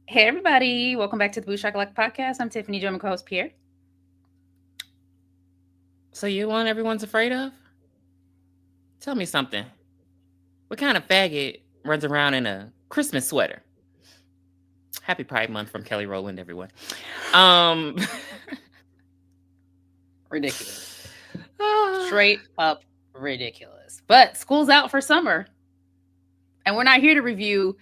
Hey everybody, welcome back to the Booshakalaka podcast. I'm Tiffany Joe, my co-host Pierre. So you one everyone's afraid of? Tell me something. What kind of faggot runs around in a Christmas sweater? Happy Pride Month from Kelly Rowland, everyone. Ridiculous. Straight up ridiculous. But school's out for summer. And we're not here to review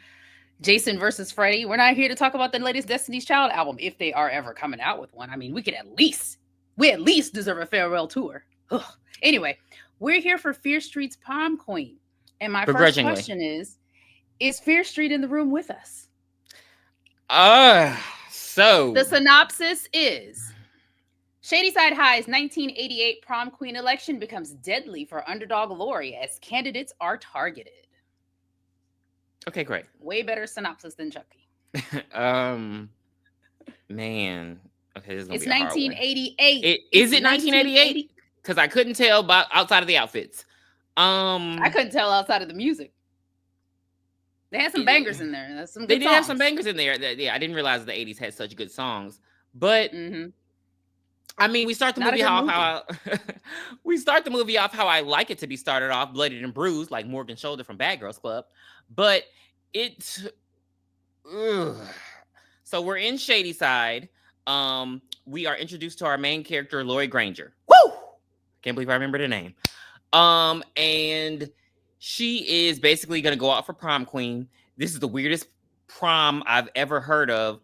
Jason versus Freddie. We're not here to talk about the latest Destiny's Child album, if they are ever coming out with one. I mean, we at least deserve a farewell tour. Ugh. Anyway, we're here for Fear Street's Prom Queen. And my first question is Fear Street in the room with us? So the synopsis is Shadyside High's 1988 prom queen election becomes deadly for underdog Lori as candidates are targeted. Okay, great. Way better synopsis than Chucky. Man. Okay, this is gonna it's be a 1988. Is it 1988? Because I couldn't tell outside of the outfits. I couldn't tell outside of the music. They had some bangers in there. They did have some bangers in there. Yeah, I didn't realize the 80s had such good songs. But I mean, we start the movie off how I like it to be started off, bloodied and bruised, like Morgan Shoulder from Bad Girls Club. But it's so we're in Shadyside. We are introduced to our main character, Lori Granger. Woo! Can't believe I remember the name. And she is basically going to go out for prom queen. This is the weirdest prom I've ever heard of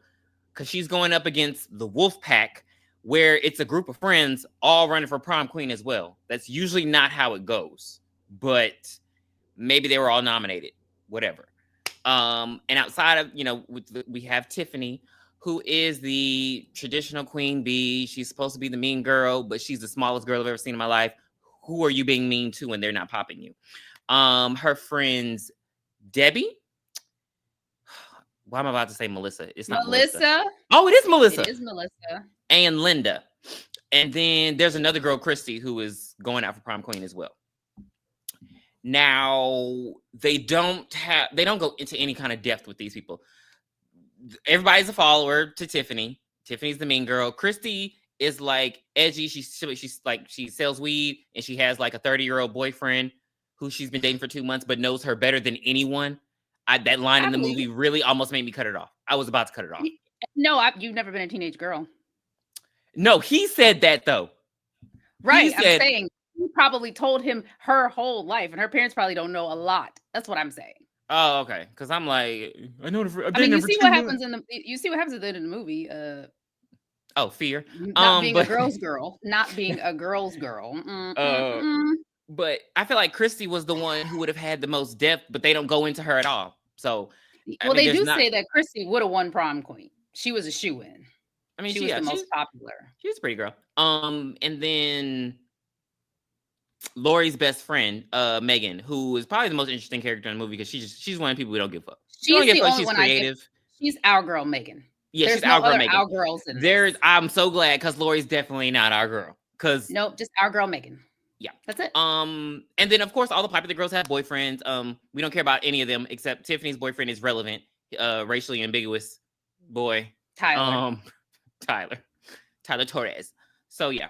because she's going up against the Wolf Pack, where it's a group of friends all running for prom queen as well. That's usually not how it goes, but maybe they were all nominated, whatever. And outside of, we have Tiffany, who is the traditional queen bee. She's supposed to be the mean girl, but she's the smallest girl I've ever seen in my life. Who are you being mean to when they're not popping you? Her friends, Debbie. Why am I about to say Melissa? It's not Melissa. Oh, it is Melissa. It is Melissa. And Linda. And then there's another girl, Christy, who is going out for prom queen as well. Now, they don't go into any kind of depth with these people. Everybody's a follower to Tiffany. Tiffany's the mean girl. Christy is like edgy. She's like, she sells weed and she has like a 30-year-old boyfriend who she's been dating for 2 months, but knows her better than anyone. That line in the movie really almost made me cut it off. I was about to cut it off. No, you've never been a teenage girl. No, he said that though. Right, I'm saying he probably told him her whole life, and her parents probably don't know a lot. That's what I'm saying. Oh, okay. Because I'm like, I know. You see what happens at the end of the movie. Fear. Not being a girl's girl. Not being a girl's girl. But I feel like Christy was the one who would have had the most depth, but they don't go into her at all. So, they do say that Christy would have won prom queen. She was a shoo-in. I mean, she was the most popular. She was a pretty girl. And then Lori's best friend, Megan, who is probably the most interesting character in the movie because she's one of the people we don't give a fuck. She's the only one creative. She's our girl, Megan. Yeah, she's our girl, Megan. Our girls in this. I'm so glad because Lori's definitely not our girl. Nope, just our girl, Megan. Yeah, that's it. And then of course all the popular girls have boyfriends. We don't care about any of them except Tiffany's boyfriend is relevant, racially ambiguous boy. Tyler Torres. So yeah.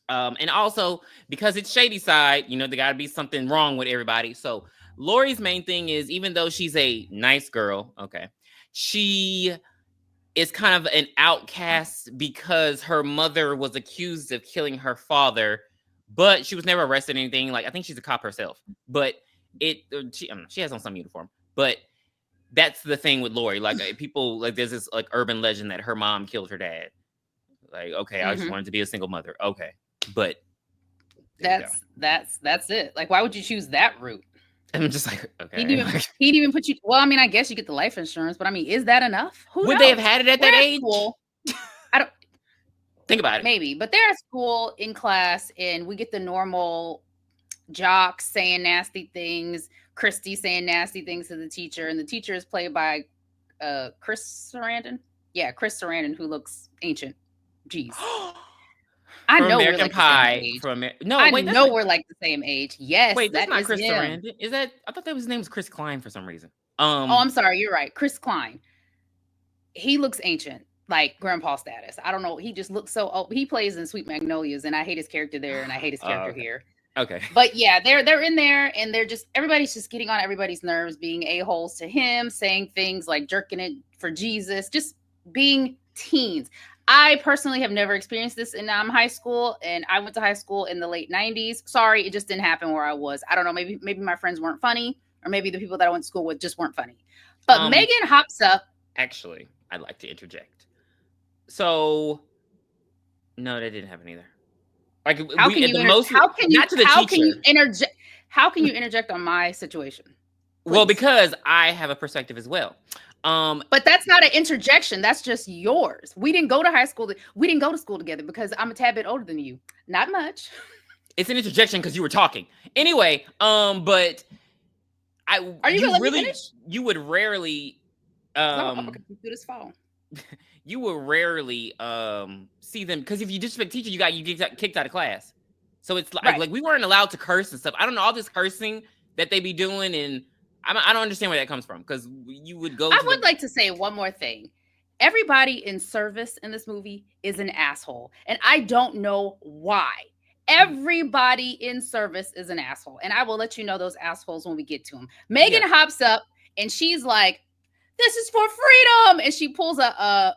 And also because it's Shadyside, there got to be something wrong with everybody. So Lori's main thing is, even though she's a nice girl, okay, she is kind of an outcast because her mother was accused of killing her father, but she was never arrested or anything. Like, I think she's a cop herself, but she has on some uniform, but that's the thing with Lori. Like, people, like, there's this like urban legend that her mom killed her dad. Like, okay, I just wanted to be a single mother. Okay. But that's it. Like, why would you choose that route? I'm just like, okay. He'd even put you. Well, I mean, I guess you get the life insurance, but I mean, is that enough? Who knows? They have had it at that age? I don't think about it. Maybe, but they're at school in class, and we get the normal jocks saying nasty things. Christy saying nasty things to the teacher, and the teacher is played by Chris Sarandon. Yeah, Chris Sarandon, who looks ancient. Jeez. I from know we're American like the same Pie. age. No, I wait, that's know not, we're like the same age. Yes, wait, that's that not is Chris him. Sarandon. Is that? I thought that his name was Chris Klein for some reason. Oh, I'm sorry. You're right. Chris Klein. He looks ancient, like grandpa status. I don't know. He just looks so old. He plays in Sweet Magnolias, and I hate his character there, and I hate his character Okay. here. Okay. But yeah, they're in there, and they're just everybody's just getting on everybody's nerves, being a-holes to him, saying things like jerking it for Jesus, just being teens. I personally have never experienced this in high school, and I went to high school in the late 90s. Sorry, it just didn't happen where I was. I don't know, maybe my friends weren't funny, or maybe the people that I went to school with just weren't funny. But Megan hops up. Actually, I'd like to interject. So, no, that didn't happen either. Like How can you interject? How can you interject on my situation? Please. Well, because I have a perspective as well. But that's not an interjection. That's just yours. We didn't go to high school. We didn't go to school together because I'm a tad bit older than you. Not much. It's an interjection because you were talking. Anyway, but are you gonna let me finish? You would rarely do this phone. You will rarely see them because if you disrespect teacher, you get kicked out of class. So it's like we weren't allowed to curse and stuff. I don't know all this cursing that they be doing, and I don't understand where that comes from because you would go. I would like to say one more thing. Everybody in service in this movie is an asshole, and I don't know why. Everybody in service is an asshole, and I will let you know those assholes when we get to them. Megan hops up and she's like, "This is for freedom," and she pulls a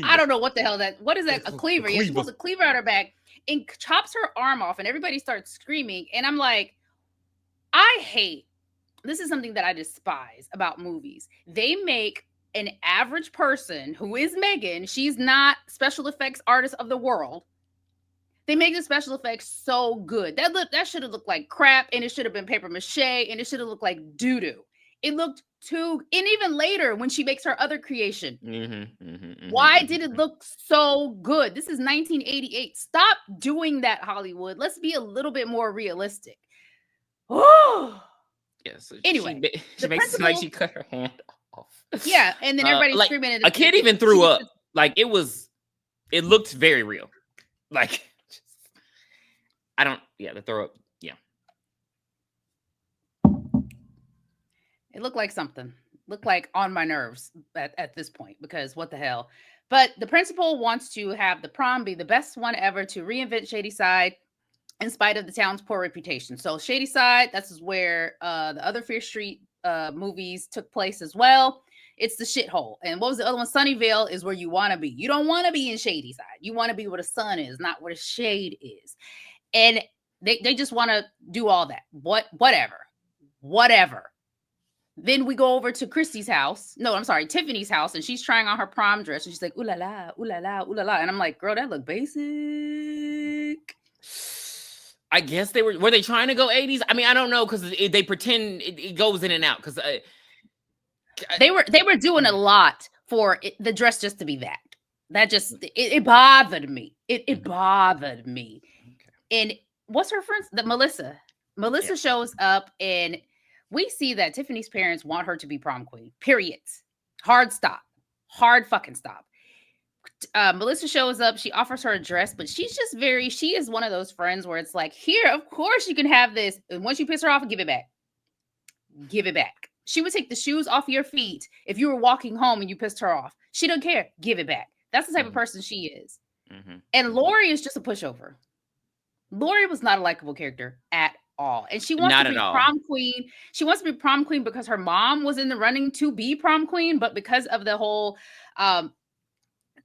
I don't know what the hell that. What is that? A cleaver. Yeah, she pulls a cleaver out her back and chops her arm off, and everybody starts screaming. And I'm like, I hate. This is something that I despise about movies. They make an average person who is Megan. She's not special effects artist of the world. They make the special effects so good. That should have looked like crap, and it should have been paper mache, and it should have looked like doo doo. It looked too, and even later when she makes her other creation, why did it look so good? This is 1988. Stop doing that, Hollywood. Let's be a little bit more realistic. Oh, yeah. So anyway, she makes it like she cut her hand off. Yeah, and then everybody's screaming. At a kid even threw up. Like it looked very real. Like the throw up. Yeah. It looked like something. Looked like on my nerves at this point, because what the hell? But the principal wants to have the prom be the best one ever to reinvent Shadyside in spite of the town's poor reputation. So Shadyside, that's where the other Fear Street movies took place as well. It's the shithole. And what was the other one? Sunnyvale is where you want to be. You don't want to be in Shadyside. You want to be where the sun is, not where the shade is. And they just want to do all that. Whatever. Then we go over to Tiffany's house, and she's trying on her prom dress, and she's like, ooh la la, ooh la la, ooh la la. And I'm like, girl, that look basic. I guess were they trying to go 80s? I mean, I don't know, because they pretend it goes in and out. Because they were doing a lot for the dress just to be that. That just it bothered me. It bothered me. Okay. And what's her friend? Melissa. Melissa shows up, and we see that Tiffany's parents want her to be prom queen. Period. Hard stop. Hard fucking stop. Melissa shows up. She offers her a dress, but she is one of those friends where it's like, here, of course you can have this. And once you piss her off, give it back. Give it back. She would take the shoes off your feet if you were walking home and you pissed her off. She don't care. Give it back. That's the type of person she is. And Lori is just a pushover. Lori was not a likable character at all. And she wants to be prom queen. She wants to be prom queen because her mom was in the running to be prom queen, but because of the whole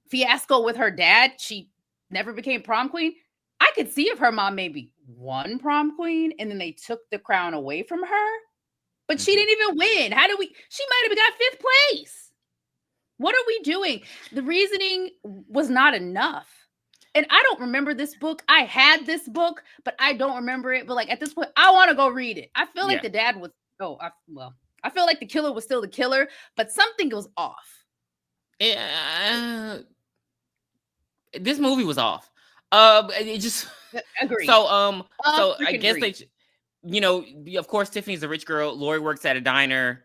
fiasco with her dad, she never became prom queen. I could see if her mom maybe won prom queen and then they took the crown away from her, but she didn't even win. She might have got 5th place. What are we doing? The reasoning was not enough. And I don't remember this book. I had this book, but I don't remember it. But like at this point, I want to go read it. I feel like the dad was, I feel like the killer was still the killer, but something was off. This movie was off. It just agreed. So I guess they, of course, Tiffany's a rich girl. Lori works at a diner.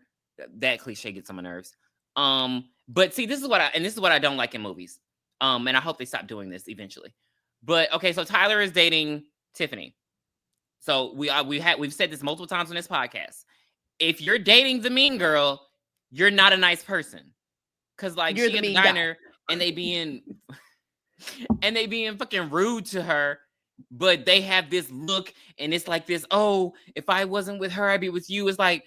That cliche gets on my nerves. But see, this is what I don't like in movies. And I hope they stop doing this eventually. But okay, so Tyler is dating Tiffany. So we've said this multiple times on this podcast. If you're dating the mean girl, you're not a nice person. Cause like You're she the at the mean diner guy. and they being fucking rude to her, but they have this look and it's like this, oh, if I wasn't with her, I'd be with you. It's like,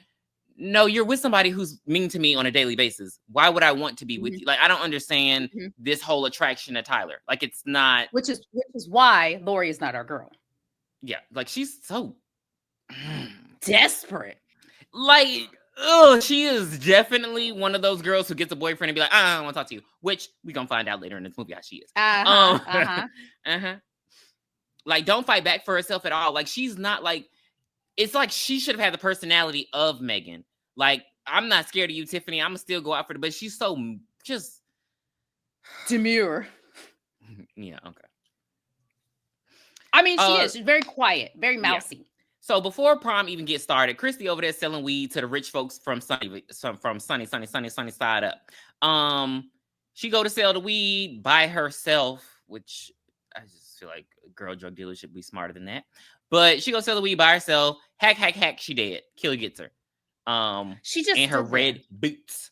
no, you're with somebody who's mean to me on a daily basis. Why would I want to be with you? Like, I don't understand this whole attraction to Tyler. Like, it's not. Which is why Lori is not our girl. Yeah, like she's so desperate. Like, oh, she is definitely one of those girls who gets a boyfriend and be like, I don't want to talk to you. Which we gonna find out later in this movie how she is. Like, don't fight back for herself at all. Like, she's not like. It's like she should have had the personality of Megan. Like, I'm not scared of you, Tiffany. I'm gonna still go out for the. But she's so just demure. Yeah. Okay. I mean, she is. She's very quiet, very mousy. Yeah. So before prom even gets started, Christy over there selling weed to the rich folks from sunny side up. She go to sell the weed by herself, which I just feel like a girl drug dealer should be smarter than that. But she go sell the weed by herself. Hack. She dead. Killer gets her. She just in her red boots.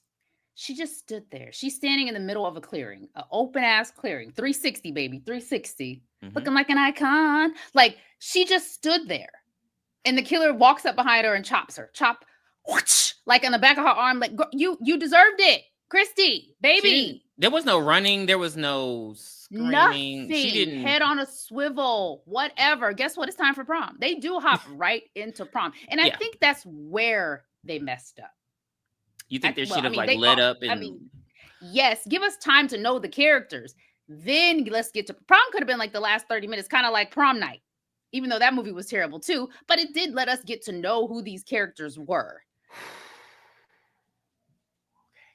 She just stood there. She's standing in the middle of a clearing, an open ass clearing, 360 baby, 360, looking like an icon. Like she just stood there, and the killer walks up behind her and chops her. Chop, whoosh, like on the back of her arm. Like you deserved it, Christy, baby. There was no running. There was no screaming. Nothing. She didn't. Head on a swivel, whatever. Guess what? It's time for prom. They do hop right into prom. And I think that's where they messed up. You think they should have lit up? And... yes. Give us time to know the characters. Then let's get to prom. Could have been like the last 30 minutes, kind of like Prom Night. Even though that movie was terrible too. But it did let us get to know who these characters were.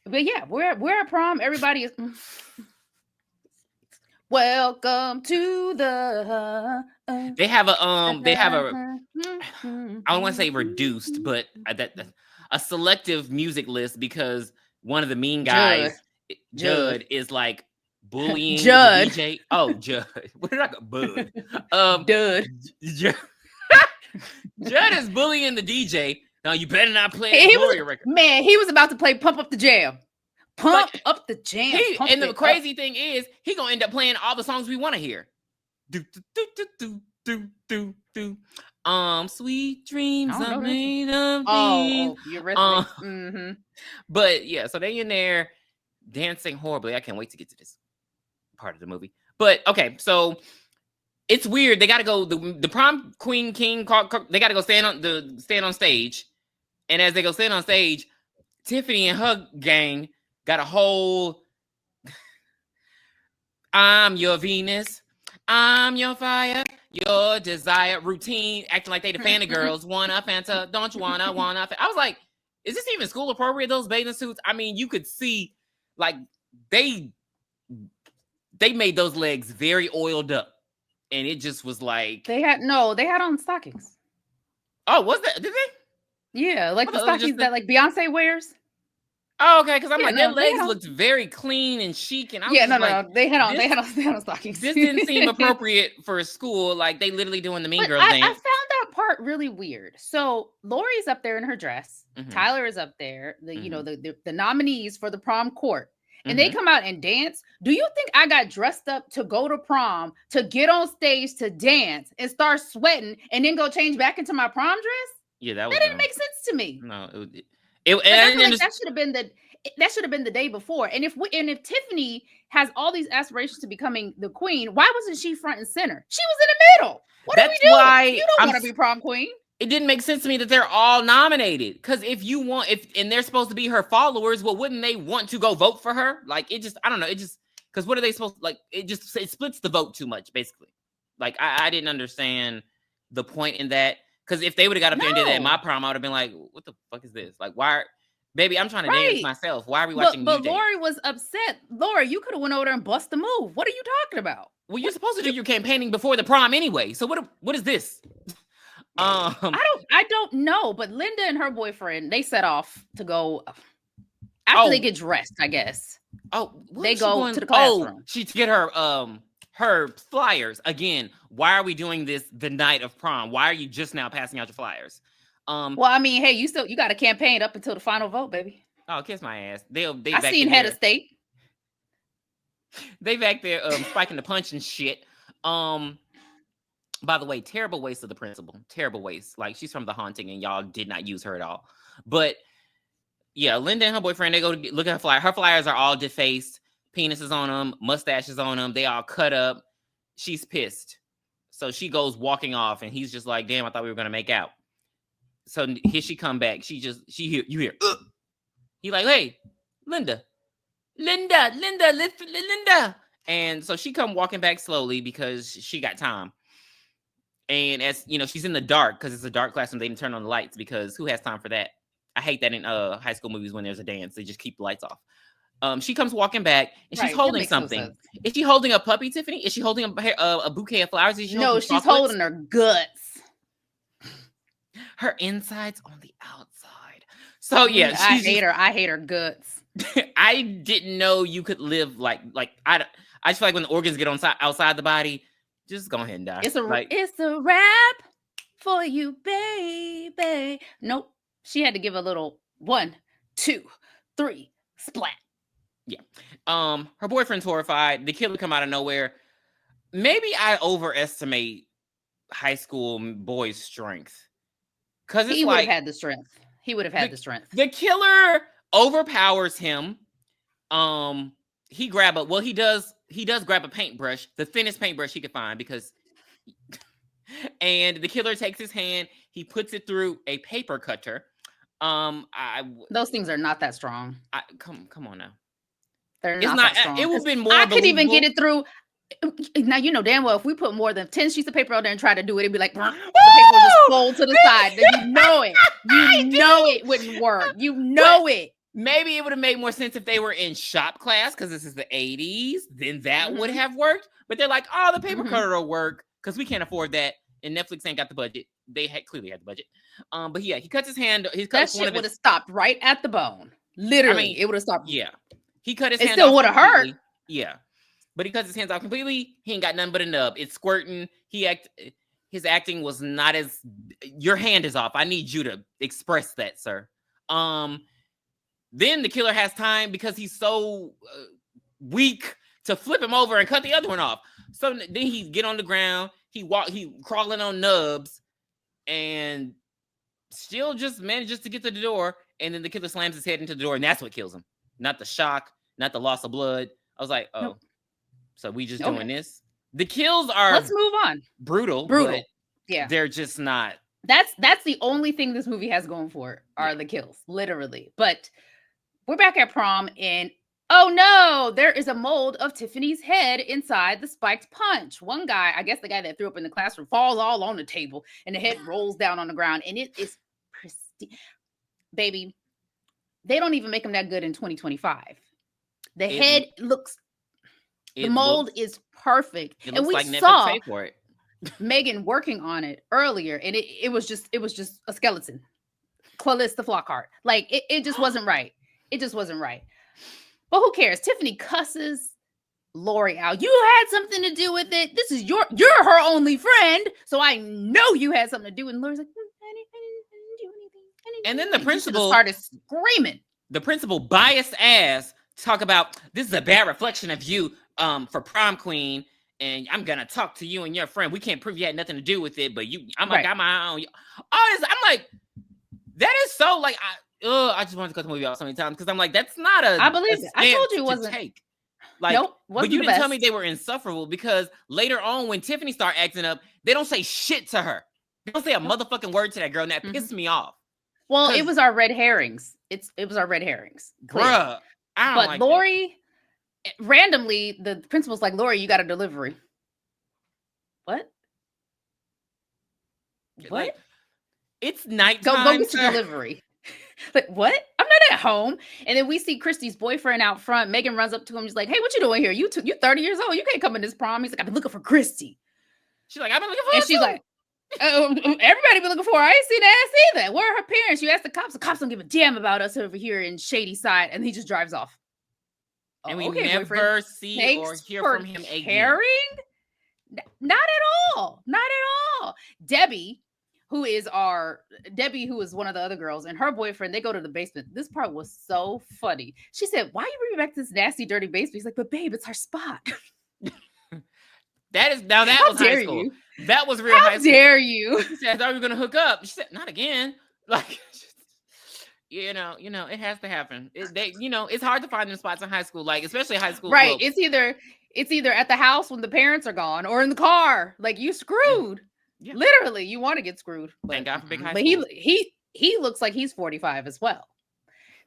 But yeah, we're at prom. Everybody is... Welcome to the... They have a I don't want to say reduced, but a selective music list because one of the mean guys, Judd is like bullying the DJ. Oh, Judd. What did I go? Bud. Judd is bullying the DJ. Now you better not play a Gloria record. Man, he was about to play Pump Up the Jam. Pump up the jam. And the crazy thing is, he gonna end up playing all the songs we want to hear. Sweet dreams are made of these. Oh, you're right. But yeah, so they in there dancing horribly. I can't wait to get to this part of the movie. But okay, so it's weird. They got to go. The prom queen king. They got to go stand on stage, and as they go stand on stage, Tiffany and her gang got a whole. I'm your Venus. I'm your fire. Your desire routine, acting like they the Fanta girls. Wanna Fanta? Don't you wanna? I was like, is this even school appropriate? Those bathing suits. I mean, you could see, like they made those legs very oiled up, and it just was like they had on stockings. Oh, was that? Did they? Yeah, like the stockings that like Beyonce wears. Oh, okay, because I'm like, their legs looked very clean and chic, and I was no, they had on stockings. This didn't seem appropriate for school. Like they literally doing the mean girl thing. I found that part really weird. So Lori's up there in her dress. Tyler is up there. The nominees for the prom court, and they come out and dance. Do you think I got dressed up to go to prom, to get on stage to dance and start sweating, and then go change back into my prom dress? Yeah, that didn't make sense to me. No, that should have been the day before. And if Tiffany has all these aspirations to becoming the queen, why wasn't she front and center? She was in the middle. What are we doing? Why you don't want to be prom queen. It didn't make sense to me that they're all nominated. Because and they're supposed to be her followers, well, wouldn't they want to go vote for her? Like I don't know. Because what are they supposed to, like? It splits the vote too much, basically. Like I didn't understand the point in that. Because if they would have got up there and did that in my prom, I would have been like, what the fuck is this? Like, why? Baby, I'm trying to dance myself. Why are we watching you dance? But Lori was upset. Lori, you could have went over there and bust the move. What are you talking about? Well, you're supposed to do your campaigning before the prom anyway. So what is this? I don't know. But Linda and her boyfriend, they set off to go After they get dressed, I guess. They go to the classroom. She to get her flyers again. Why are we doing this the night of prom? Why are you just now passing out your flyers? Well, I mean, hey, you got a campaign up until the final vote, baby. Oh, kiss my ass. They I seen head of state. They back there spiking the punch and shit. By the way, terrible waste of the principal. Terrible waste. Like, she's from The Haunting and y'all did not use her at all. But yeah, Linda and her boyfriend, they go to look at her flyer. Her flyers are all defaced. Penises on them, mustaches on them. They all cut up. She's pissed. So she goes walking off and he's just like, damn, I thought we were going to make out. So here she come back. You hear, ugh. He like, hey, Linda. And so she come walking back slowly because she got time. And as you know, she's in the dark because it's a dark classroom. They didn't turn on the lights because who has time for that? I hate that in high school movies when there's a dance, they just keep the lights off. She comes walking back and she's holding something. No, is she holding a puppy, Tiffany? Is she holding a bouquet of flowers? No, she's holding her guts. Her insides on the outside. So yeah, I hate her guts. I didn't know you could live like I just feel like when the organs get outside the body, just go ahead and die. It's a wrap for you, baby. Nope. She had to give a little 1, 2, 3 splat. Yeah. Her boyfriend's horrified. The killer come out of nowhere. Maybe I overestimate high school boys' strength. Because he would have had the strength. The killer overpowers him. He does grab a paintbrush, the thinnest paintbrush he could find, because and the killer takes his hand, he puts it through a paper cutter. Those things are not that strong. Come on now. They're not that strong. It would have been more. I could even get it through. Now you know damn well if we put more than 10 sheets of paper out there and try to do it, it'd be like the paper would just fold to the side. You know it. It wouldn't work. You know it. Maybe it would have made more sense if they were in shop class because this is the 80s. Then that would have worked. But they're like, oh, the paper cutter will work because we can't afford that. And Netflix ain't got the budget. They clearly had the budget. But yeah, he cuts his hand. That shit would have stopped right at the bone. Literally, it would have stopped. Yeah. He cut his hand off. It still would have hurt. Yeah. But he cuts his hands off completely. He ain't got nothing but a nub. It's squirting. His acting was not as... Your hand is off. I need you to express that, sir. Then the killer has time because he's so weak to flip him over and cut the other one off. So then he get on the ground. He crawling on nubs and still just manages to get to the door. And then the killer slams his head into the door and that's what kills him. Not the shock, not the loss of blood. I was like, oh, nope. So we just doing this? The kills are... Let's move on. Brutal. Yeah. They're just not... That's the only thing this movie has going for it are the kills, literally. But... we're back at prom and oh no, there is a mold of Tiffany's head inside the spiked punch. One guy, I guess the guy that threw up in the classroom, falls all on the table and the head rolls down on the ground and it is pristine. Baby, they don't even make him that good in 2025. The mold is perfect. And we saw Megan working on it earlier and it was just a skeleton. Clarissa Flockhart. Like it just wasn't right. It just wasn't right. But who cares? Tiffany cusses Lori out. You had something to do with it. This is you're her only friend. So I know you had something to do with it. And Lori's like, I didn't do anything. And then the principal started screaming. The principal biased ass talk about this is a bad reflection of you for prom queen. And I'm gonna talk to you and your friend. We can't prove you had nothing to do with it, but I got my own. I'm like, that is so like I just wanted to cut the movie off so many times because I'm like, that's not a... I believe it. I told you it wasn't... Take. Like, nope, but you didn't tell me they were insufferable because later on when Tiffany started acting up, they don't say shit to her. They don't say a motherfucking word to that girl and that pissed me off. Well, it was our red herrings. It was our red herrings. Bruh. But Lori, randomly, the principal's like, Lori, you got a delivery. What? Like, it's nighttime. Go get your delivery. Like, what? I'm not at home. And then we see Christy's boyfriend out front. Megan runs up to him. She's like, hey, what you doing here? You're 30 years old. You can't come in this prom. He's like, I've been looking for Christy. She's like, I've been looking for her. And she's like, Everybody be looking for her. I ain't seen the ass either. Where are her parents? You ask the cops. The cops don't give a damn about us over here in Shadyside, and he just drives off. And we Okay, never boyfriend. see or Thanks hear for from him again. caring. Not at all. Not at all. Debbie, who is one of the other girls, and her boyfriend, they go to the basement. This part was so funny. She said, "Why you bring me back to this nasty, dirty basement?" He's like, "But babe, it's our spot." That How was high dare school. you? That was real high school. How dare you? She said, "I thought we were gonna hook up." She said, "Not again." Like, you know, it has to happen. It's hard to find them spots in high school, like especially high school. Right. Well, It's either at the house when the parents are gone, or in the car. Like, you screwed. Yeah. Literally, you want to get screwed. Thank God for big high but school. he looks like he's 45 as well.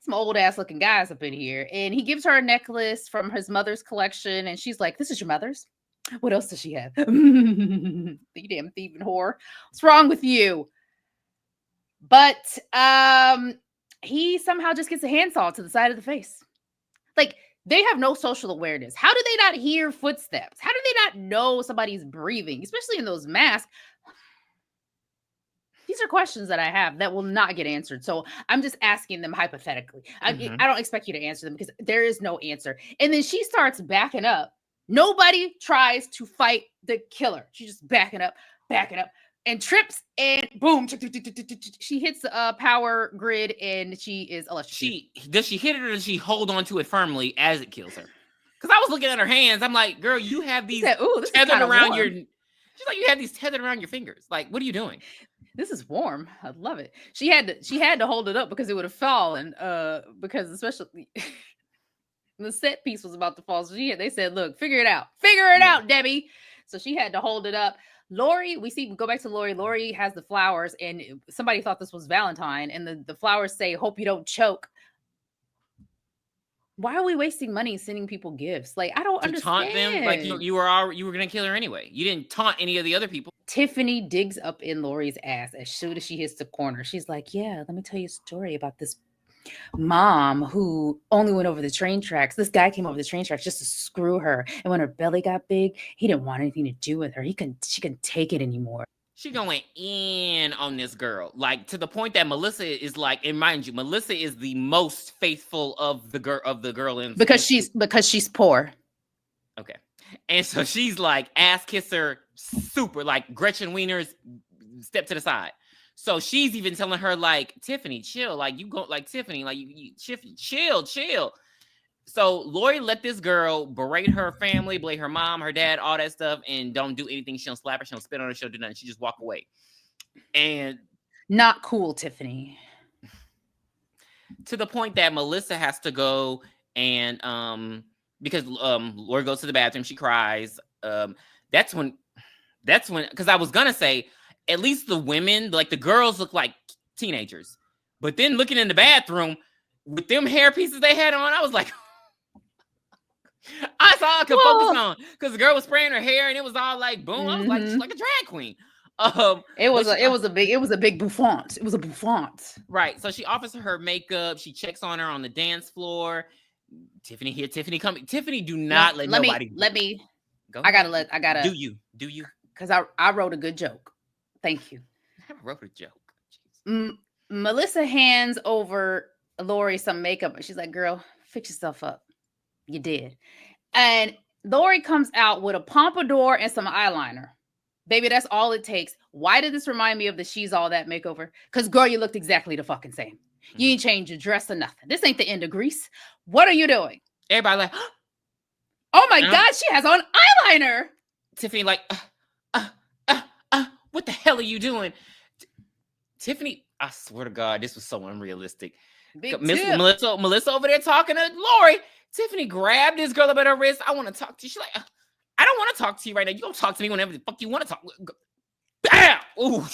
Some old ass looking guys up in here, and he gives her a necklace from his mother's collection, and she's like, "This is your mother's? What else does she have?" You damn thieving whore. What's wrong with you? But he somehow just gets a handsaw to the side of the face. Like, they have no social awareness. How do they not hear footsteps? How do they not know somebody's breathing, especially in those masks? These are questions that I have that will not get answered. So I'm just asking them hypothetically. I don't expect you to answer them because there is no answer. And then she starts backing up. Nobody tries to fight the killer. She's just backing up, and trips, and boom. She hits the power grid, and she is electrocuted. Does she hit it, or does she hold on to it firmly as it kills her? Because I was looking at her hands. I'm like, girl, you have these tethered around your... She's like, you have these tethered around your fingers. Like, what are you doing? This is warm. I love it. She had to hold it up because it would have fallen. Because especially the set piece was about to fall. So they said, "Look, figure it out. Figure it out, Debbie." So she had to hold it up. Lori, we go back to Lori. Lori has the flowers, and somebody thought this was Valentine, and the flowers say, "Hope you don't choke." Why are we wasting money sending people gifts? Like, I don't understand. Taunt them, like you were gonna kill her anyway. You didn't taunt any of the other people. Tiffany digs up in Lori's ass as soon as she hits the corner. She's like, "Yeah, let me tell you a story about this mom who only went over the train tracks. This guy came over the train tracks just to screw her. And when her belly got big, he didn't want anything to do with her. She couldn't take it anymore." She going in on this girl, like to the point that Melissa is like, and mind you, Melissa is the most faithful of the girl in because she's poor. Okay, and so she's like ass kisser, super like Gretchen Wiener's step to the side. So she's even telling her like, "Tiffany, chill. Like you go, like Tiffany, like you chill." So Lori let this girl berate her family, blame her mom, her dad, all that stuff, and don't do anything. She don't slap her, she don't spit on her, she don't do nothing. She just walk away. And not cool, Tiffany. To the point that Melissa has to go and because Lori goes to the bathroom, she cries. That's when because I was gonna say at least the women, like the girls, look like teenagers. But then looking in the bathroom with them hair pieces they had on, I was like, I saw I could focus on because the girl was spraying her hair and it was all like boom. I was like, she's like a drag queen. It was a big bouffant. It was a bouffant. Right. So she offers her makeup. She checks on her on the dance floor. Tiffany here. Tiffany coming. Tiffany, do not let nobody. Let me. Go. I gotta. Do you? Because I wrote a good joke. Thank you. I wrote a joke. Melissa hands over Lori some makeup, and she's like, "Girl, fix yourself up. You did." And Lori comes out with a pompadour and some eyeliner. Baby, that's all it takes. Why did this remind me of the She's All That makeover? Because, girl, you looked exactly the fucking same. You ain't changed your dress or nothing. This ain't the end of Grease. What are you doing? Everybody like, oh my God, she has on eyeliner. Tiffany like, what the hell are you doing? Tiffany, I swear to God, this was so unrealistic. Melissa over there talking to Lori. Tiffany grabbed this girl up at her wrist. "I want to talk to you." She's like, "I don't want to talk to you right now. You don't talk to me whenever the fuck you want to talk." Bam! Ooh.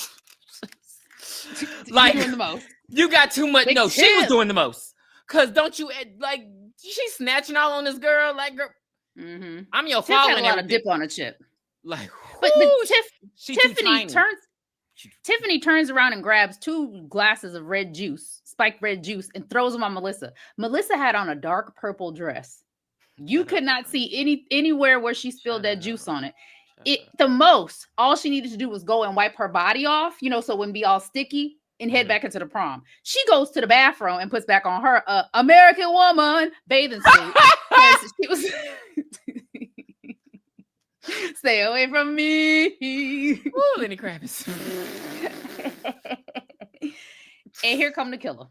Like, doing the most. You got too much. No, she was doing the most. Cause don't you like she's snatching all on this girl? Like, girl, I'm your father and everything. Dip on a chip. Like, but Tiffany turns around and grabs 2 glasses of red juice, spiked red juice, and throws them on Melissa. Melissa had on a dark purple dress. You could not see anywhere where she spilled that juice on it. The most, all she needed to do was go and wipe her body off, so it wouldn't be all sticky, and head back into the prom. She goes to the bathroom and puts back on her American Woman bathing suit. She was stay away from me. Ooh, Lenny Kravitz. And here come the killer.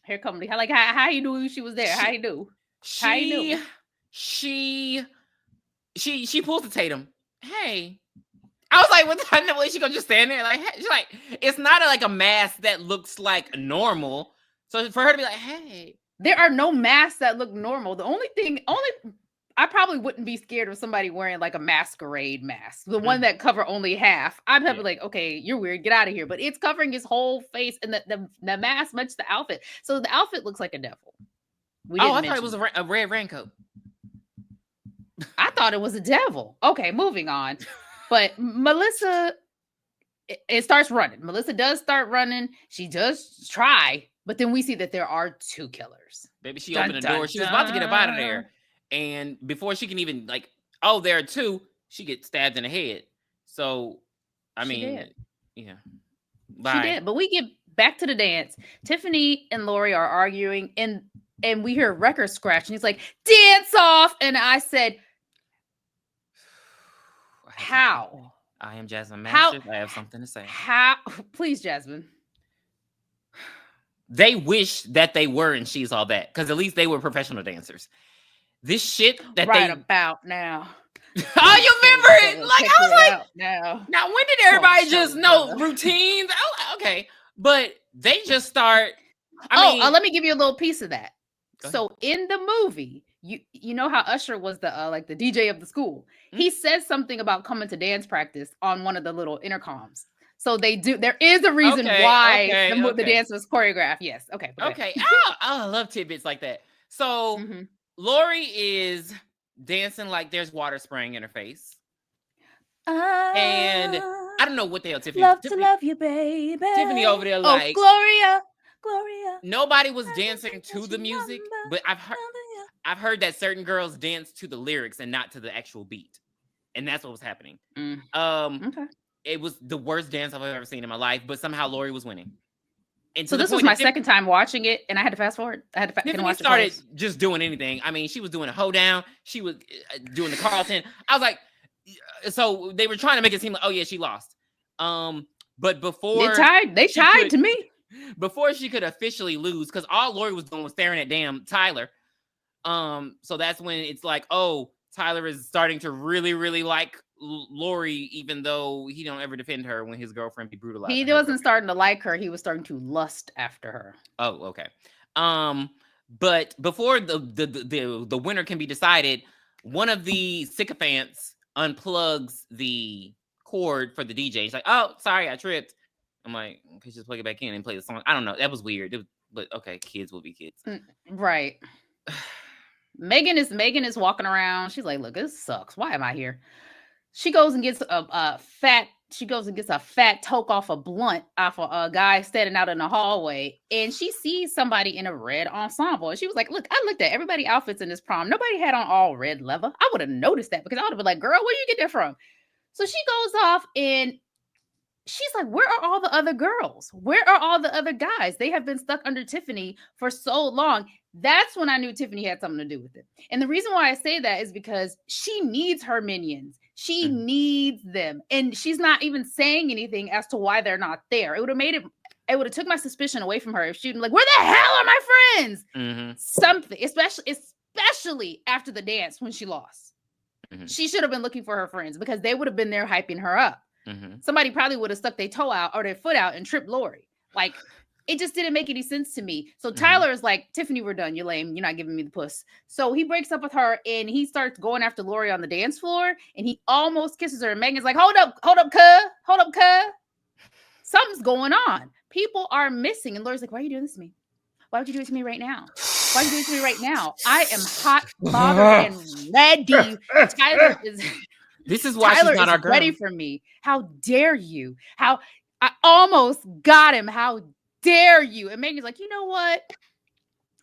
Here come the like how you knew she was there? How you knew? She pulls the Tatum. Hey. I was like, what the way she gonna just stand there? Like, she's like, it's not like a mask that looks like normal. So for her to be like, hey. There are no masks that look normal. The only I probably wouldn't be scared of somebody wearing like a masquerade mask. The one that cover only half. I'd be like, okay, you're weird. Get out of here. But it's covering his whole face, and the mask matches the outfit. So the outfit looks like a devil. I thought it was a red raincoat. I thought it was a devil. Okay, moving on. But Melissa, it starts running. Melissa does start running. She does try, but then we see that there are two killers. Baby, she opened the door. She was about to get up out of there. And before she can even there are two, she gets stabbed in the head. So, I mean, yeah. Bye. She did. But we get back to the dance. Tiffany and Lori are arguing, and we hear a record scratch, and he's like, dance off. And I said, how? I am Jasmine Masters. I have something to say. How? Please, Jasmine. They wish that they were in She's All That, because at least they were professional dancers. This shit that about now. Oh, you remember it? Like, I was like, now when did everybody just know routines? Oh, okay. But they just start. Let me give you a little piece of that. So in the movie, you know how Usher was the the DJ of the school. He says something about coming to dance practice on one of the little intercoms. So they do. There is a reason why the dance was choreographed. Yes. Okay. Okay. I love tidbits like that. So Lori is dancing like there's water spraying in her face. And I don't know what the hell Tiffany. To love you, baby. Tiffany over there like Gloria. Nobody was dancing to the music, but I've heard that certain girls dance to the lyrics and not to the actual beat. And that's what was happening. Okay. It was the worst dance I've ever seen in my life, but somehow Lori was winning. And so this was my second time watching it, and I had to fast forward. I had to Tiffany started just doing anything. I mean, she was doing a hoedown. She was doing the Carlton. I was like, so they were trying to make it seem like, oh yeah, she lost. But before they tied to me. Before she could officially lose, because all Lori was doing was staring at damn Tyler. So that's when it's like, oh, Tyler is starting to really, really like Lori, even though he don't ever defend her when his girlfriend be brutalized. He wasn't starting to like her. He was starting to lust after her. Oh, okay. But before the winner can be decided, one of the sycophants unplugs the cord for the DJ. He's like, oh, sorry, I tripped. I'm like, okay, just plug it back in and play the song. I don't know. That was weird. But okay, kids will be kids. Right. Megan is walking around. She's like, look, this sucks. Why am I here? She goes and gets a fat toke off a blunt off a guy standing out in the hallway, and she sees somebody in a red ensemble. And she was like, look, I looked at everybody outfits in this prom. Nobody had on all red leather. I would have noticed that, because I would have been like, girl, where you get that from? So she goes off and she's like, where are all the other girls? Where are all the other guys? They have been stuck under Tiffany for so long. That's when I knew Tiffany had something to do with it. And the reason why I say that is because she needs her minions. She needs them. And she's not even saying anything as to why they're not there. It would have took my suspicion away from her if she'd been like, where the hell are my friends? Something, especially after the dance when she lost. She should have been looking for her friends, because they would have been there hyping her up. Somebody probably would have stuck their toe out or their foot out and tripped Lori. Like, it just didn't make any sense to me. So Tyler is like, Tiffany, we're done. You're lame. You're not giving me the puss. So he breaks up with her and he starts going after Lori on the dance floor, and he almost kisses her. And Megan's like, hold up, cuz. Something's going on. People are missing. And Lori's like, why are you doing this to me? Why would you do it to me right now? Why are you doing it to me right now? I am hot, bothered, and ready. Tyler is... This is why Tyler she's not our girl. Ready for me. How dare you? How I almost got him. How dare you? And Megan's like, you know what?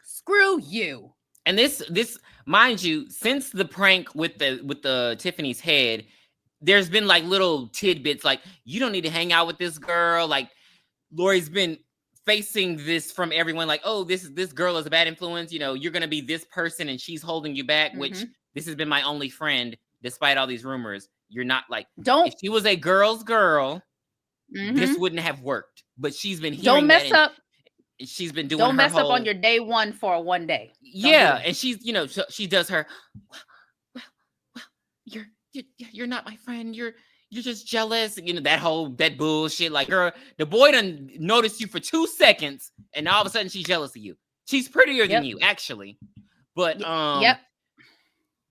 Screw you. And this, mind you, since the prank with the Tiffany's head, there's been like little tidbits, like, you don't need to hang out with this girl. Like, Lori's been facing this from everyone, like, oh, this girl is a bad influence. You know, you're gonna be this person, and she's holding you back. Which this has been my only friend, despite all these rumors. You're not like, if she was a girl's girl, this wouldn't have worked. But she's been hearing don't mess up. She's been doing. Don't mess up on your day one for one day. Yeah, and she's, you know, she does her. Well, you're not my friend. You're just jealous. You know, that bullshit. Like, girl, the boy done noticed you for 2 seconds, and all of a sudden she's jealous of you. She's prettier than you, actually. But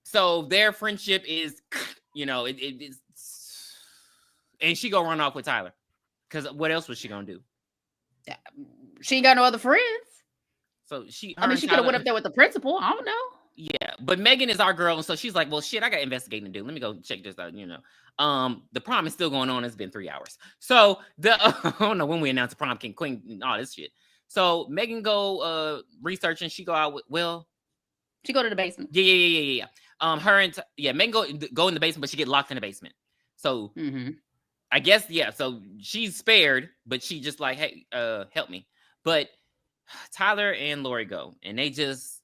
so their friendship is, you know, it's, and she gonna run off with Tyler, because what else was she gonna do? She ain't got no other friends. So she could have went up there with the principal. I don't know. Yeah, but Megan is our girl, and so she's like, well, shit, I got investigating to do. Let me go check this out, you know. The prom is still going on. It's been 3 hours. So I don't know when we announced the prom king, queen, and all this shit. So Megan go research, and she go out with she go to the basement. Yeah. Megan go in the basement, but she get locked in the basement. So I guess, so she's spared, but she just like, hey, help me. But Tyler and Lori go, and they just,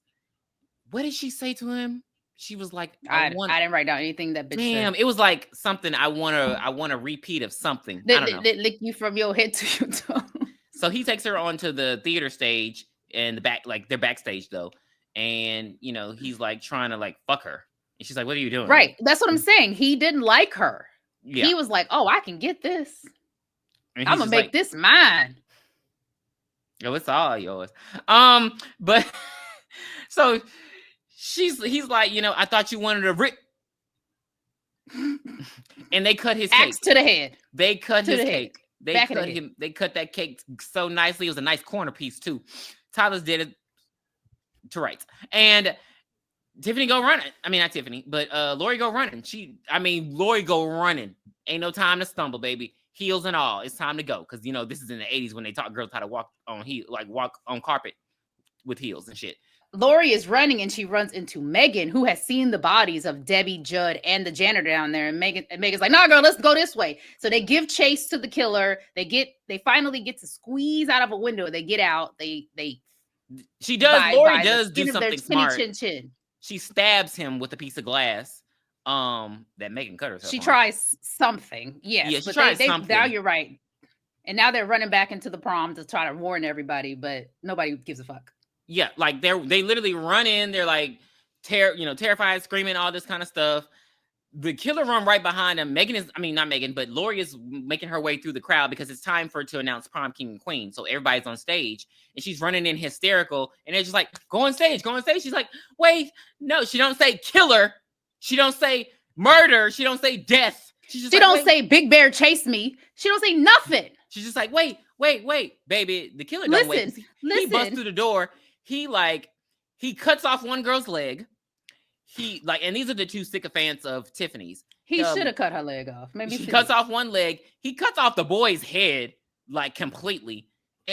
what did she say to him? She was like, I didn't write down anything that bitch said. It was like something, I want a repeat of something. I don't know. That lick you from your head to your toe. So he takes her onto the theater stage and the back, like they're backstage though. And, you know, he's like trying to like fuck her. And she's like, what are you doing? Right. That's what I'm saying. He didn't like her. Yeah. He was like, oh, I can get this. I'm going to make this mine. Yo, it's all yours. But so he's like, you know, I thought you wanted to rip. And they cut his axe cake. To the head. They cut his cake. Head. They cut that cake so nicely. It was a nice corner piece too. Tyler's did it to rights. And Tiffany go running. I mean, not Tiffany, but Lori go running. Lori go running. Ain't no time to stumble, baby. Heels and all. It's time to go. Because, you know, this is in the 80s when they taught girls how to walk on carpet with heels and shit. Lori is running, and she runs into Megan, who has seen the bodies of Debbie, Judd, and the janitor down there. And Megan's like, "No, girl, let's go this way." So they give chase to the killer. They finally get to squeeze out of a window. They get out. She does. Lori does do something smart. Chin. She stabs him with a piece of glass. That Megan cut herself. She tries something. Yes, yeah, she tries something. Now you're right. And now they're running back into the prom to try to warn everybody, but nobody gives a fuck. Yeah, like they literally run in. They're like terrified, screaming, all this kind of stuff. The killer run right behind them. Not Megan, but Lori is making her way through the crowd because it's time for her to announce prom king and queen. So everybody's on stage, and she's running in hysterical. And they're just like, go on stage. She's like, wait, no, she don't say killer. She don't say murder. She don't say death. She don't say Big Bear chase me. She don't say nothing. She's just like, wait, baby. The killer don't wait. He busts through the door. He cuts off one girl's leg. And these are the two sycophants of Tiffany's. He should have cut her leg off. Maybe she cuts off one leg. He cuts off the boy's head, like, completely.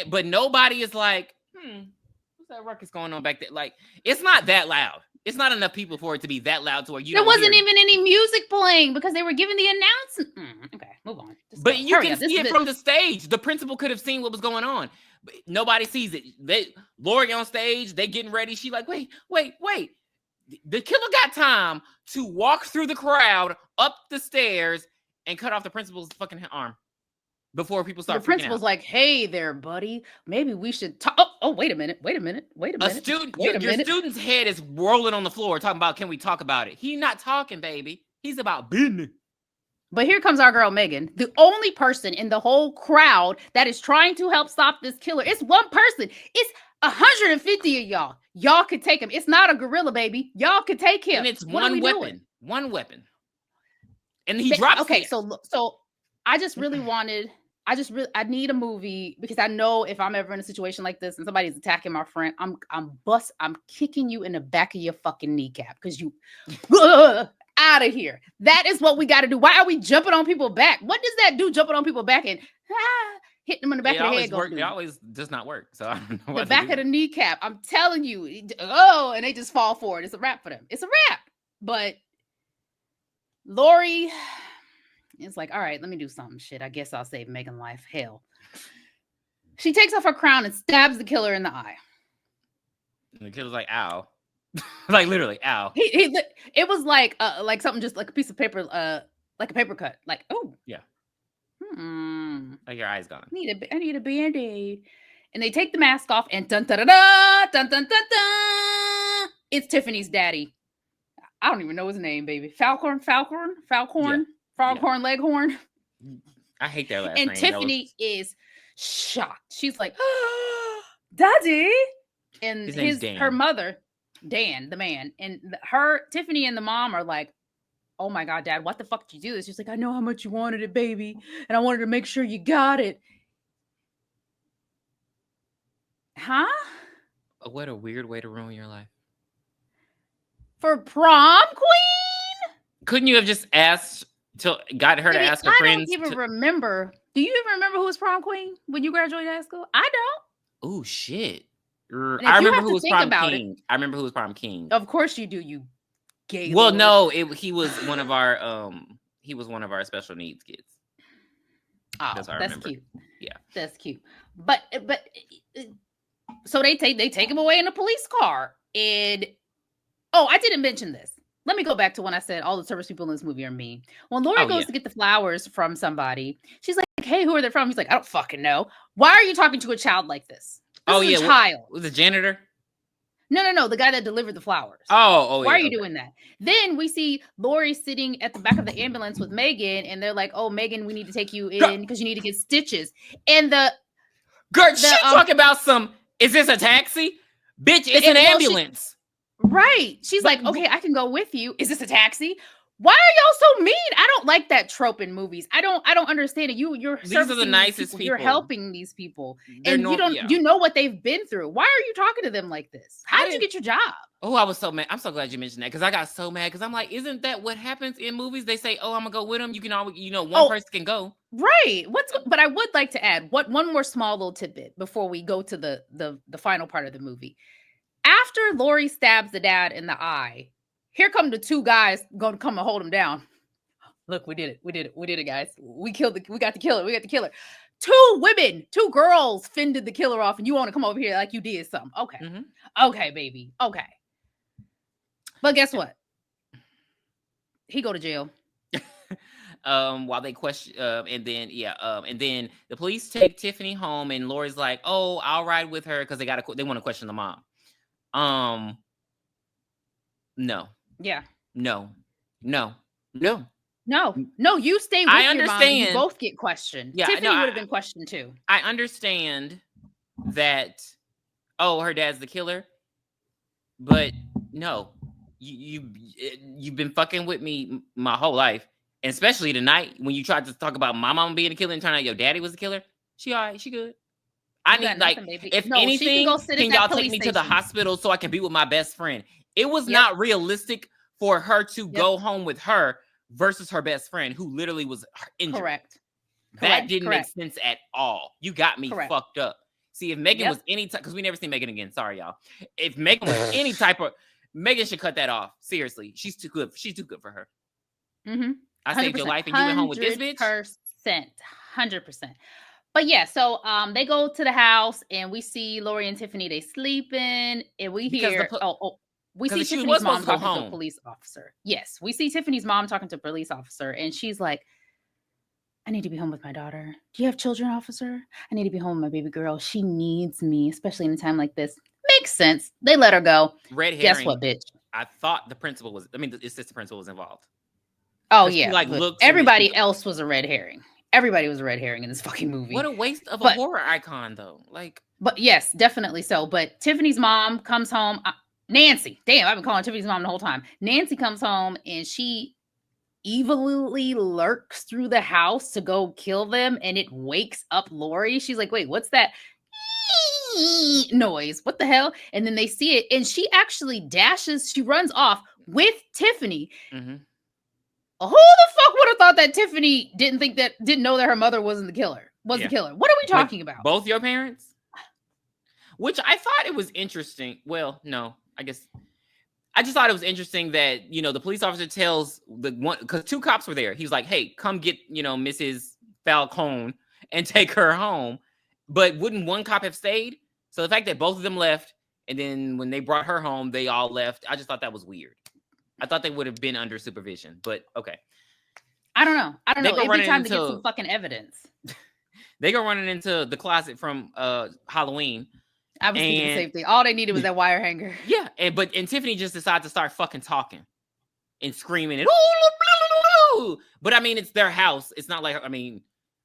But nobody is like, what's that ruckus going on back there? Like, it's not that loud. It's not enough people for it to be that loud to where there wasn't even any music playing because they were giving the announcement. Okay, move on. But you can see it from the stage. The principal could have seen what was going on. But nobody sees it. Lori on stage, they getting ready. She like, wait. The killer got time to walk through the crowd, up the stairs, and cut off the principal's fucking arm before people start freaking out. The principal's like, hey there, buddy. Maybe we should talk. Oh, wait a minute. Your student's head is rolling on the floor talking about, can we talk about it? He's not talking, baby. He's about business. But here comes our girl, Megan, the only person in the whole crowd that is trying to help stop this killer. It's one person. It's 150 of y'all. Y'all could take him. It's not a gorilla, baby. Y'all could take him. And it's one weapon. Doing? One weapon. And he drops. Okay, so I just really wanted. I need a movie because I know if I'm ever in a situation like this and somebody's attacking my friend, I'm kicking you in the back of your fucking kneecap because you out of here. That is what we got to do. Why are we jumping on people's back? What does that do? Jumping on people's back and hitting them in the back of the head. It always does not work. So I don't know the back of the kneecap. I'm telling you. And they just fall for it. It's a wrap for them. It's a wrap. But Lori, It's like, all right, let me do something. Shit, I guess I'll save Megan's life. Hell. She takes off her crown and stabs the killer in the eye. And the killer's like, ow. Like, literally, ow. It was like something just like a piece of paper, like a paper cut. Like, oh. Yeah. Like your eye's gone. I need a Band-Aid. And they take the mask off and dun dun dun dun dun dun dun dun. It's Tiffany's daddy. I don't even know his name, baby. Foghorn, Leghorn. I hate their last name. And Tiffany is shocked. She's like, Daddy. And her mother, Dan, the man, and Tiffany and the mom are like, oh my God, Dad, what the fuck did you do this? She's like, I know how much you wanted it, baby. And I wanted to make sure you got it. Huh? What a weird way to ruin your life. For prom queen? Couldn't you have just got her to ask her friends? I don't even remember. Do you even remember who was prom queen when you graduated high school? I don't. Oh, shit. I remember who was prom king. I remember who was prom king. Of course you do, you gay. Well, no, he was one of our special needs kids. Oh, that's cute. Yeah, that's cute. But so they take him away in a police car, and I didn't mention this. Let me go back to when I said all the service people in this movie are mean. When Lori goes to get the flowers from somebody, she's like, "Hey, who are they from?" He's like, "I don't fucking know. Why are you talking to a child like this?" This is a child. Was the janitor? No, the guy that delivered the flowers. Oh, why are you doing that? Then we see Lori sitting at the back of the ambulance with Megan, and they're like, "Oh, Megan, we need to take you in because you need to get stitches." And she talking about some. Is this a taxi, bitch? It's an ambulance. Right. She's like, "Okay, I can go with you. Is this a taxi?" Why are y'all so mean? I don't like that trope in movies. I don't understand it. These are the nicest people. You're helping these people. And you know what they've been through. Why are you talking to them like this? How did you get your job? Oh, I was so mad. I'm so glad you mentioned that because I got so mad because I'm like, isn't that what happens in movies? They say, "Oh, I'm gonna go with them." You can always, one person can go. Right. But I would like to add one more small little tidbit before we go to the final part of the movie. After Lori stabs the dad in the eye, here come the two guys going to come and hold him down. Look, we did it, guys. We got the killer. Two girls fended the killer off, and you want to come over here like you did something. Okay. Mm-hmm. Okay, baby. Okay. But guess what? He go to jail. While they question, and then the police take Tiffany home, and Lori's like, "Oh, I'll ride with her because they want to question the mom." No. Yeah. No. You stay with your mom. You both get questioned. Yeah, Tiffany would have been questioned too. I understand that. Oh, her dad's the killer, but no, you've been fucking with me my whole life, and especially tonight when you tried to talk about my mom being a killer and turn out your daddy was the killer. She all right? She good? I need anything, can y'all take me to the hospital so I can be with my best friend? It was not realistic for her to go home with her versus her best friend who literally was injured. Correct. That didn't make sense at all. You got me fucked up. See, if Megan was any type, because we never seen Megan again. Sorry, y'all. If Megan was any type of, Megan should cut that off. Seriously, she's too good. She's too good for her. Mm-hmm. I saved your life and you went home with this bitch. 100%. But yeah, so they go to the house and we see Lori and Tiffany. They sleeping and we hear we see Tiffany's mom talking to a police officer. Yes, we see Tiffany's mom talking to a police officer, and she's like, "I need to be home with my daughter. Do you have children, officer? I need to be home with my baby girl. She needs me, especially in a time like this." Makes sense. They let her go. Red herring. Guess what, bitch? I thought the principal was. I mean, the assistant principal was involved. Oh yeah, everybody else was a red herring. Everybody was a red herring in this fucking movie. What a waste of a horror icon, though. But yes, definitely so. But Tiffany's mom comes home. Nancy, damn, I've been calling Tiffany's mom the whole time. Nancy comes home and she evilly lurks through the house to go kill them, and it wakes up Lori. She's like, "Wait, what's that noise? What the hell?" And then they see it, and she actually dashes. She runs off with Tiffany. Mm-hmm. Who the fuck would have thought that Tiffany didn't know that her mother wasn't the killer? The killer? What are we talking about? Both your parents? Which I thought it was interesting. Well, no, I guess I just thought it was interesting that, you know, the police officer tells the one, because 2 cops were there. He's like, hey, come get, you know, Mrs. Falcone and take her home. But wouldn't one cop have stayed? So the fact that both of them left, and then when they brought her home, they all left. I just thought that was weird. I thought they would have been under supervision, but okay. I don't know. It'd be time to get some into fucking evidence. they go running into the closet from Halloween. I was thinking the same thing. All they needed was that wire hanger. Yeah, and Tiffany just decided to start fucking talking and screaming and but I mean, it's their house. It's not like, I mean,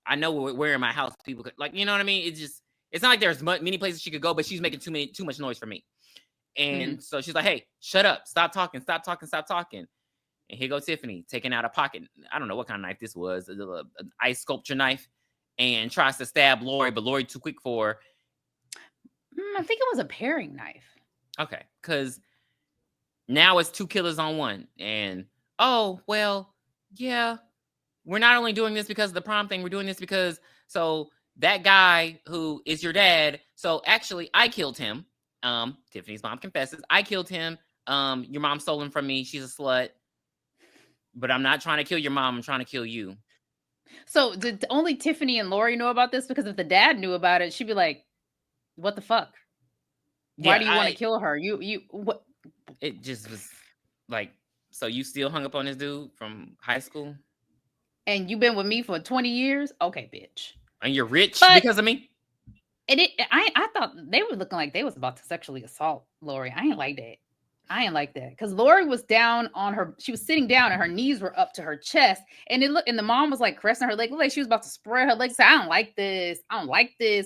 I know where in my house people could, like, you know what I mean? It's not like there's many places she could go, but she's making too much noise for me. And so she's like, hey, shut up, stop talking. And here goes Tiffany taking out a pocket. I don't know what kind of knife this was, an ice sculpture knife, and tries to stab Lori, but Lori too quick for her. I think it was a paring knife. Okay, because now it's 2 killers on one. And, oh, well, yeah, we're not only doing this because of the prom thing, we're doing this because, so that guy who is your dad, so actually I killed him. Tiffany's mom confesses, I killed him. Your mom stole him from me. She's a slut. But I'm not trying to kill your mom. I'm trying to kill you. So did only Tiffany and Lori know about this? Because if the dad knew about it, she'd be like, what the fuck? Why do you want to kill her? You what? It just was like, so you still hung up on this dude from high school? And you've been with me for 20 years? Okay, bitch. And you're rich because of me? And I thought they were looking like they was about to sexually assault Lori. I ain't like that. Because Lori was down on her, she was sitting down and her knees were up to her chest. And and the mom was like caressing her leg. Looked like she was about to spread her legs. I don't like this.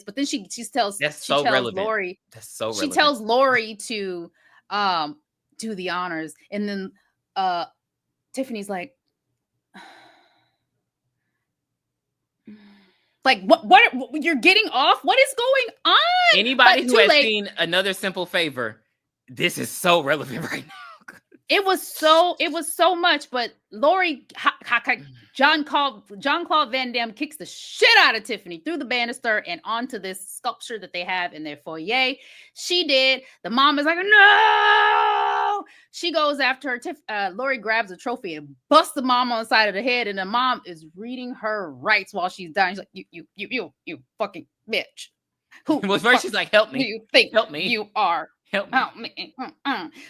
But then she tells Lori. That's so relevant. She tells Lori to do the honors. And then Tiffany's like what you're getting off? What is going on? Anybody who has seen Another Simple Favor, this is so relevant right now. It was so much, but Lori, Jean-Claude Van Damme kicks the shit out of Tiffany through the banister and onto this sculpture that they have in their foyer. She did. The mom is like, no! She goes after her. Lori grabs a trophy and busts the mom on the side of the head, and the mom is reading her rights while she's dying. She's like, you fucking bitch. Well, first she's like, help me. Who you think help me. You are. Help me.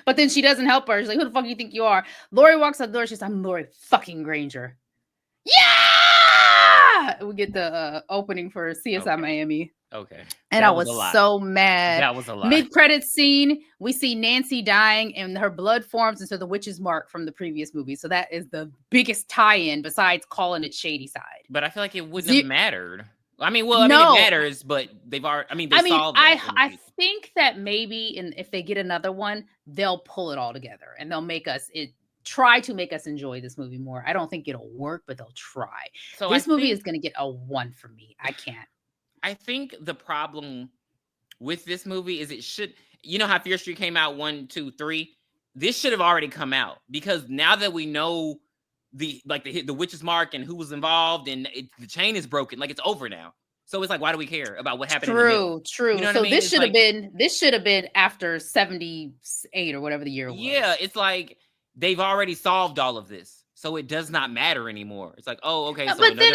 But then she doesn't help her. She's like, who the fuck do you think you are? Lori walks out the door. She's like, I'm Lori fucking Granger. Yeah! We get the opening for CSI Miami. Okay. And I was so mad. That was a lot. Mid-credits scene, we see Nancy dying and her blood forms into the witch's mark from the previous movie. So that is the biggest tie-in besides calling it Shadyside. But I feel like it wouldn't have mattered. I mean, it matters, but they've already. Solved it. I think that maybe if they get another one, they'll pull it all together and they'll try to make us enjoy this movie more. I don't think it'll work, but they'll try. So this movie is going to get a 1 for me. I can't. I think the problem with this movie is it should. You know how Fear Street came out 1, 2, 3. This should have already come out because now that we know the witch's mark and who was involved and the chain is broken, like it's over now. So it's like, why do we care about what happened? True. You know so this should have been after 78 or whatever the year was. Yeah, it's like they've already solved all of this, so it does not matter anymore. It's like, oh, okay. So but then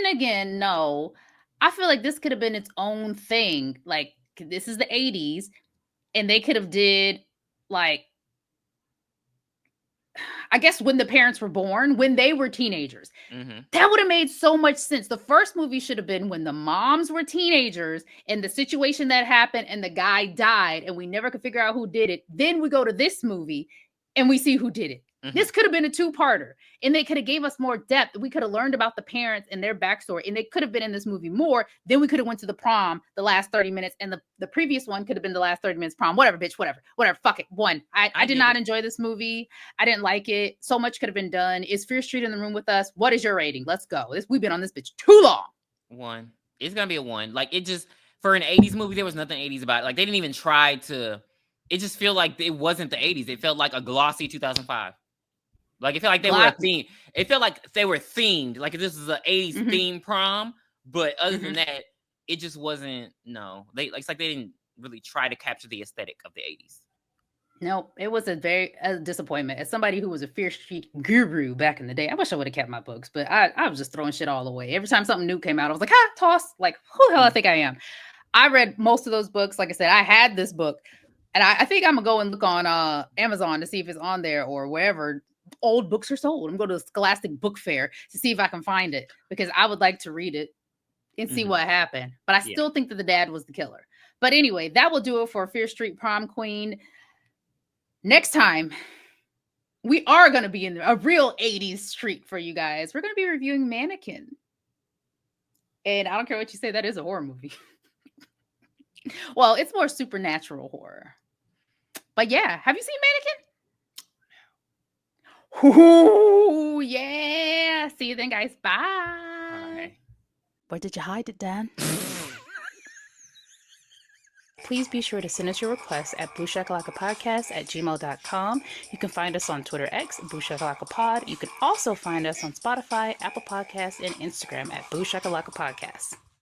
again, no. I feel like this could have been its own thing. Like this is the 80s, and they could have did like. I guess when the parents were born, when they were teenagers, that would have made so much sense. The first movie should have been when the moms were teenagers and the situation that happened and the guy died and we never could figure out who did it. Then we go to this movie and we see who did it. This could have been a 2-parter and they could have gave us more depth. We could have learned about the parents and their backstory and they could have been in this movie more. Then we could have went to the prom, the last 30 minutes and the previous one could have been the last 30 minutes prom. Whatever, bitch, whatever. Fuck it. 1. I did not enjoy this movie. I didn't like it. So much could have been done. Is Fear Street in the room with us? What is your rating? Let's go. We've been on this bitch too long. 1. It's going to be a 1. Like it just, for an 80s movie, there was nothing 80s about it. Like they didn't even try to, it just felt like it wasn't the 80s. It felt like a glossy 2005. Like it felt like they were a theme. It felt like they were themed. Like this is an 80s theme prom. But other than that, it just wasn't. No, it's like they didn't really try to capture the aesthetic of the 80s. Nope, it was a disappointment. As somebody who was a Fear Street guru back in the day, I wish I would have kept my books, but I was just throwing shit all away. Every time something new came out, I was like, toss. Like, who the hell I think I am? I read most of those books. Like I said, I had this book, and I think I'm gonna go and look on Amazon to see if it's on there or wherever old books are sold. I'm going to the Scholastic Book Fair to see if I can find it because I would like to read it and see what happened. But I still think that the dad was the killer. But anyway, that will do it for Fear Street Prom Queen. Next time, we are going to be in a real 80s treat for you guys. We're going to be reviewing Mannequin. And I don't care what you say, that is a horror movie. Well, it's more supernatural horror. But yeah, have you seen Mannequin? Ooh, yeah. See you then, guys. Bye. Bye. Where did you hide it, Dan? Please be sure to send us your requests at booshakalakapodcast@gmail.com. You can find us on Twitter X, BOOshakalakapod. You can also find us on Spotify, Apple Podcasts, and Instagram at BOOshakalakapodcast.